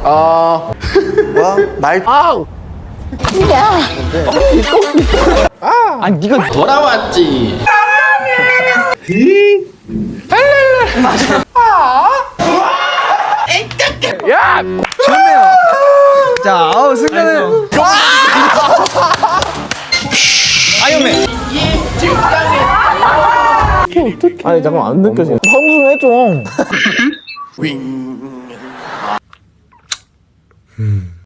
뭐야? 말. 아우. 아니 네가 돌아왔지. 야! 좋네요. 자, 승자는 아이언맨. 아니 잠깐 안 느껴지네. 방송 해줘.